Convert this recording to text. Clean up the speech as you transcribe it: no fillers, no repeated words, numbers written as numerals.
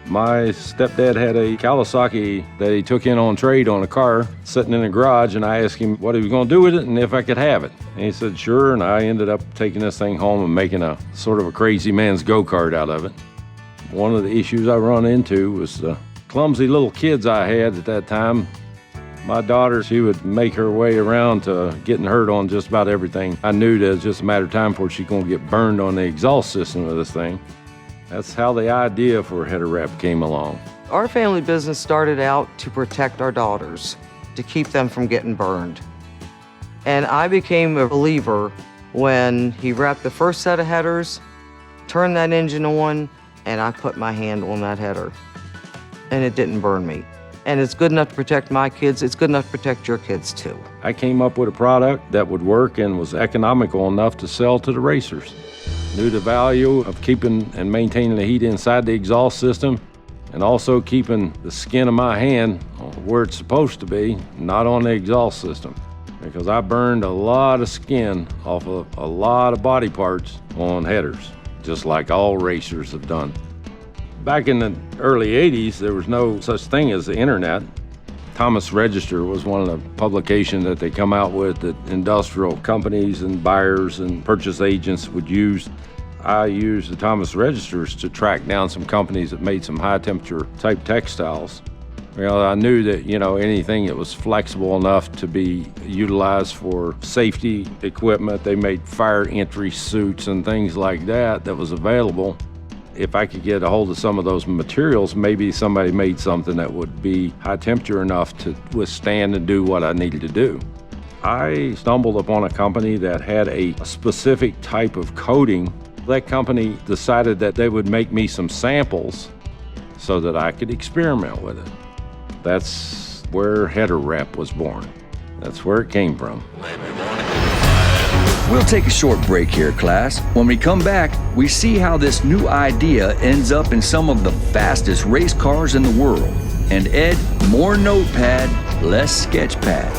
My stepdad had a Kawasaki that he took in on trade on a car sitting in the garage, and I asked him what he was going to do with it and if I could have it. And he said, sure, and I ended up taking this thing home and making a sort of a crazy man's go-kart out of it. One of the issues I run into was the clumsy little kids I had at that time. My daughter, she would make her way around to getting hurt on just about everything. I knew that it was just a matter of time before she's going to get burned on the exhaust system of this thing. That's how the idea for header wrap came along. Our family business started out to protect our daughters, to keep them from getting burned. And I became a believer when he wrapped the first set of headers, turned that engine on, and I put my hand on that header. And it didn't burn me. And it's good enough to protect my kids. It's good enough to protect your kids too. I came up with a product that would work and was economical enough to sell to the racers. Knew the value of keeping and maintaining the heat inside the exhaust system, and also keeping the skin of my hand where it's supposed to be, not on the exhaust system. Because I burned a lot of skin off of a lot of body parts on headers, just like all racers have done. Back in the early 80s, there was no such thing as the internet. Thomas Register was one of the publications that they come out with that industrial companies and buyers and purchase agents would use. I used the Thomas Registers to track down some companies that made some high temperature type textiles. Well, I knew that, anything that was flexible enough to be utilized for safety equipment, they made fire entry suits and things like that was available. If I could get a hold of some of those materials, maybe somebody made something that would be high temperature enough to withstand and do what I needed to do. I stumbled upon a company that had a specific type of coating. That company decided that they would make me some samples so that I could experiment with it. That's where header wrap was born. That's where it came from. We'll take a short break here, class. When we come back, we see how this new idea ends up in some of the fastest race cars in the world. And Ed, more notepad, less sketch pad.